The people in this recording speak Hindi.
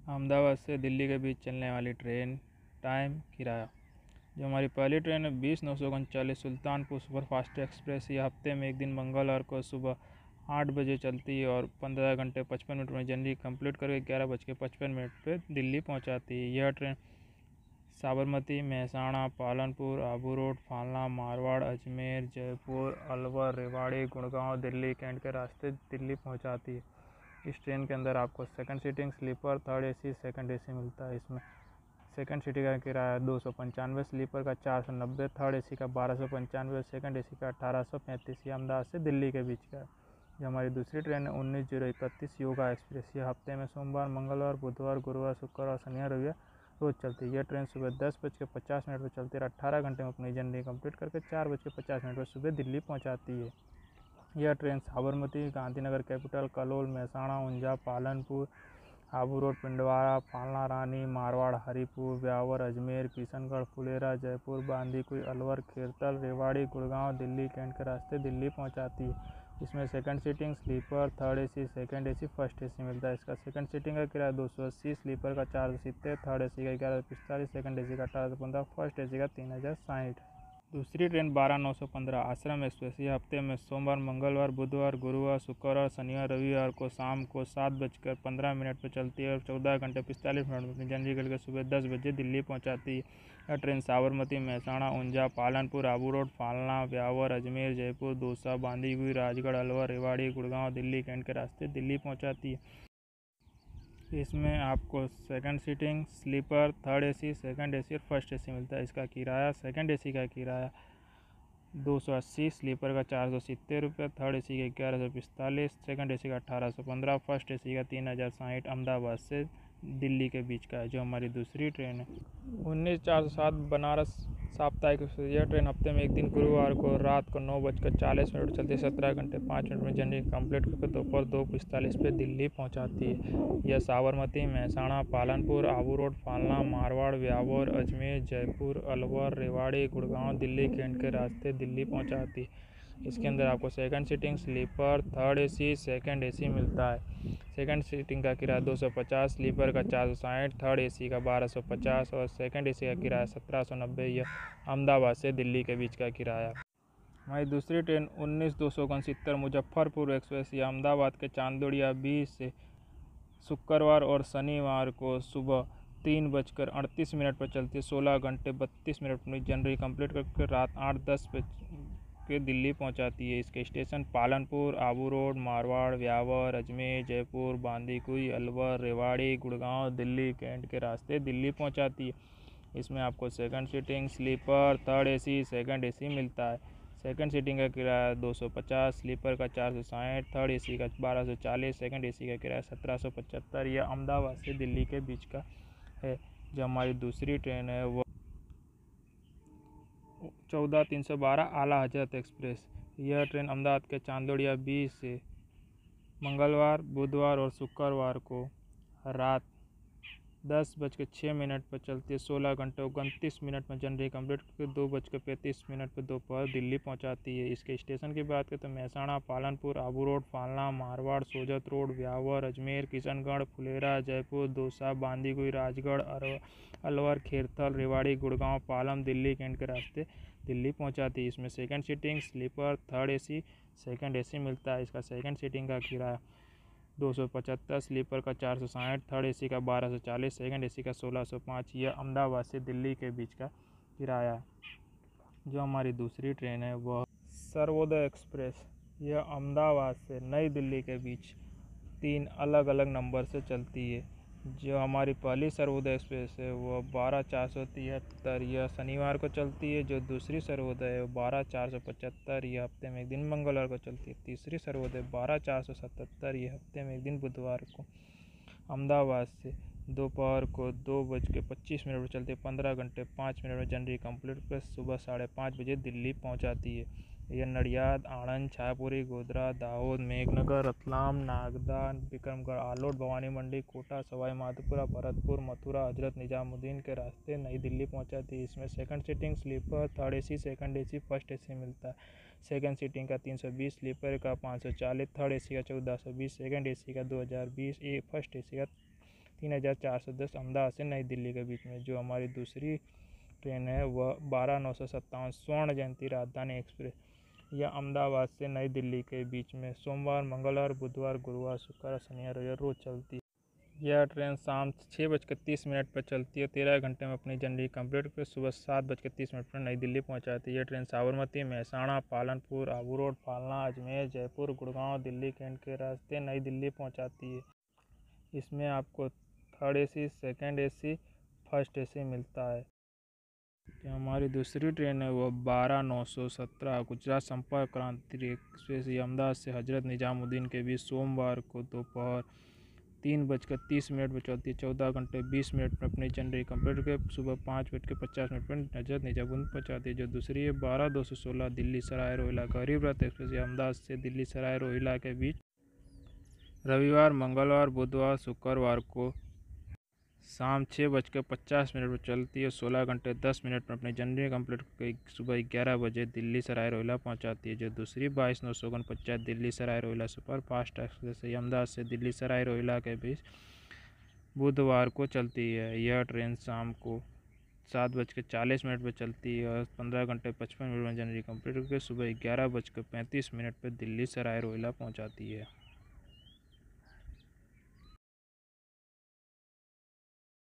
अहमदाबाद से दिल्ली के बीच चलने वाली ट्रेन टाइम किराया। जो हमारी पहली ट्रेन है 20/939 सुल्तानपुर सुपरफास्ट एक्सप्रेस। यह हफ्ते में एक दिन मंगलवार को सुबह 8 बजे चलती है और 15 घंटे 55 मिनट में जर्नी कंप्लीट करके 11:55 पर दिल्ली पहुंचाती है। यह train Sabarmati, Mehsana, Palanpur, Abu Road, Falna, Marwar, Ajmer, Jaipur, Alwar, Rewari, Gurgaon, Delhi cantt के रास्ते दिल्ली पहुंचाती है। इस ट्रेन के अंदर आपको second seating, sleeper, third AC, second AC मिलता है। इसमें सेकंड सीटिंग का किराया 295, स्लीपर का 490, थर्ड एसी का 1295, सेकंड एसी का 1835। ये अहमदाबाद से दिल्ली के बीच का है। जो हमारी दूसरी ट्रेन है 19/031 योगा एक्सप्रेस। यह हफ्ते में सोमवार, मंगलवार, बुधवार, गुरुवार, शुक्रवार और शनिवार रविवार रोज चलती है। यह ट्रेन सुबह 10:50 पर चलती है और 18 घंटे में अपनी जर्नी कंप्लीट करके 4:50 पर सुबह दिल्ली पहुंचाती है। यह train Sabarmati, Gandhinagar capital, Kalol, Mehsana, Unjha, Palanpur, Abu road, Pindwara, Falna Rani, Marwar, Haripur, Beawar, Ajmer, Kishangarh, Phulera, Jaipur, Bandikui, Alwar, Khairthal, Rewari, Gurgaon, Delhi cantt के रास्ते दिल्ली पहुंचाती है। इसमें second seating, sleeper, third AC, second AC, first AC मिलता है। इसका सेकंड सीटिंग का किराया 280, स्लीपर का 470, थर्ड एसी का 1145, सेकंड एसी का 1815, फर्स्ट एसी का 3060। दूसरी ट्रेन 12/915 आश्रम एक्सप्रेस। यह हफ्ते में सोमवार, मंगलवार, बुधवार, गुरुवार, शुक्रवार, शनिवार, रविवार को शाम को 7:15 पर चलती है और 14 घंटे 45 मिनट में अपनी जर्नी करके सुबह 10 बजे दिल्ली पहुंचाती है। यह train Sabarmati, Mehsana, Unjha, Palanpur, Abu Road, Falna, Beawar, Ajmer, Jaipur, Dausa, Bandikui, Rajgarh, Alwar, Rewari, Gurgaon, Delhi cantt के रास्ते दिल्ली पहुँचाती है। इसमें आपको second seating, sleeper, third AC, second AC और फर्स्ट एसी मिलता है। इसका किराया सेकंड एसी का किराया 280, स्लीपर का 470 रुपये, थर्ड एसी का 1145, सेकंड एसी का 1815, फर्स्ट एसी का 3060। अहमदाबाद से दिल्ली के बीच का है। जो हमारी दूसरी ट्रेन है 19/407 बनारस साप्ताहिक। यह ट्रेन हफ्ते में एक दिन गुरुवार को रात को 9:40 चलती है। 17 घंटे 5 मिनट में जर्नी कंप्लीट करके दोपहर 2:45 पर दिल्ली पहुंचाती है। यह साबरमती, महसाणा, पालनपुर, आबू रोड, फालना, मारवाड़, ब्यावर, अजमेर, जयपुर, अलवर, रेवाड़ी, गुड़गांव, दिल्ली कैंट के रास्ते दिल्ली पहुंचाती है। इसके अंदर आपको second seating, sleeper, third AC, second AC मिलता है। सेकंड सीटिंग का किराया 250, स्लीपर का 460, थर्ड एसी का 1250 और सेकंड एसी का किराया 1790। यह अहमदाबाद से दिल्ली के बीच का किराया। हमारी दूसरी ट्रेन 19/269 मुजफ्फरपुर एक्सप्रेस। यह अहमदाबाद के चांदोड़िया बीच से शुक्रवार और शनिवार को सुबह 3:38 पर चलती है। 16 घंटे 32 मिनट में जर्नी कंप्लीट करके रात 8:10 के दिल्ली पहुंचाती है। इसके station Palanpur, Abu Road, Marwar, Beawar, Ajmer, Jaipur, Bandikui, Alwar, Rewari, Gurgaon, Delhi cantt के रास्ते दिल्ली पहुंचाती है। इसमें आपको second seating, sleeper, third AC, second AC मिलता है। सेकंड सीटिंग का किराया 250, स्लीपर का 460, थर्ड एसी का 1240, सेकंड एसी का किराया 1775। यह अहमदाबाद से दिल्ली के बीच का है। जो हमारी दूसरी ट्रेन है वो 14/312 आला हजरत एक्सप्रेस। यह ट्रेन अहमदाबाद के चांदोड़िया बीच से मंगलवार, बुधवार और शुक्रवार को रात 10:06 पर चलती है। 16 घंटे 29 मिनट में जर्नी कंप्लीट करके 2:35 पर दोपहर दिल्ली पहुंचाती है। इसके स्टेशन की बात करें तो Mehsana, Palanpur, Abu Road, Falna, Marwar, Sojat Road, Beawar, Ajmer, Kishangarh, Phulera, Jaipur, Dausa, Bandikui, Rajgarh, Alwar, Khairthal, Rewari, Gurgaon, Palam, Delhi cantt के रास्ते दिल्ली पहुंचाती है। इसमें second seating, sleeper, third AC, second AC मिलता है। इसका सेकंड सीटिंग का किराया 275, स्लीपर का 460, थर्ड एसी का 1240, सेकंड एसी का 1605। यह अहमदाबाद से दिल्ली के बीच का किराया है। जो हमारी दूसरी ट्रेन है वह सर्वोदय एक्सप्रेस। यह अहमदाबाद से नई दिल्ली के बीच 3 अलग अलग नंबर से चलती है। जो हमारी पहली सर्वोदय एक्सप्रेस है वह 12/473, यह शनिवार को चलती है। जो दूसरी सर्वोदय है वो 12/475, यह हफ्ते में एक दिन मंगलवार को चलती है। तीसरी सर्वोदय 12/477, यह हफ्ते में एक दिन बुधवार को अहमदाबाद से दोपहर को 2:25 पर चलती है। 15 घंटे 5 मिनट में जर्नी कंप्लीट कर सुबह 5:30 बजे दिल्ली पहुंचाती है। यह नडियाद, आणंद, छायापुरी, गोधरा, दाहोद, मेघनगर, रतलाम, नागदा, विक्रमगढ़, आलोट, भवानी मंडी, कोटा, सवाई माधोपुर, भरतपुर, मथुरा, हजरत निजामुद्दीन के रास्ते नई दिल्ली पहुंचाती है। इसमें second seating, sleeper, third AC, second AC, first AC मिलता है। सेकंड सीटिंग का 320, स्लीपर का 540, थर्ड एसी का 1420, सेकंड एसी का 2020, फर्स्ट एसी का 3410 अहमदाबाद से नई दिल्ली के बीच में। जो हमारी दूसरी ट्रेन है वह 12/957 स्वर्ण जयंती राजधानी एक्सप्रेस, यह अहमदाबाद से नई दिल्ली के बीच में सोमवार, मंगलवार, बुधवार, गुरुवार, शुक्रवार, शनिवार रविवार रोज चलती है। यह ट्रेन शाम 6:30 पर चलती है। 13 घंटे में अपनी जर्नी कंप्लीट कर सुबह 7:30 पर नई दिल्ली पहुंचाती है। यह train Sabarmati, Mehsana, Palanpur, Abu Road, Falna, Ajmer, Jaipur, Gurgaon, Delhi cantt के रास्ते नई दिल्ली पहुंचाती है। इसमें आपको third AC, second AC, first AC मिलता है। जो हमारी दूसरी ट्रेन है वो 12/917 गुजरात संपर्क क्रांति एक्सप्रेस, अहमदाबाद से हजरत निजामुद्दीन के बीच सोमवार को दोपहर 3:30 पर चलती है। 14 घंटे 20 मिनट में अपनी जर्नी कंप्लीट कर सुबह 5:50 पर हजरत निजामुद्दीन पहुंचाती है। जो दूसरी है 12/216 दिल्ली सराय रोहिला गरीब रथ एक्सप्रेस, अहमदाबाद से दिल्ली सराय रोहिला के बीच रविवार, मंगलवार, बुधवार, शुक्रवार को शाम 6:50 पर चलती है। 16 घंटे 10 मिनट में अपनी जर्नी कंप्लीट करके सुबह 11 बजे दिल्ली सराय रोहिला पहुंचाती है। जो दूसरी 22/949 Delhi Sarai Rohilla super fast express, Ahmedabad से दिल्ली सराय रोहिला के बीच बुधवार को चलती है। यह ट्रेन शाम को 7:40 पर चलती है और 15 घंटे 55 मिनट में जर्नी कंप्लीट करके सुबह 11:35 पर दिल्ली सराय रोहिला पहुँचाती है।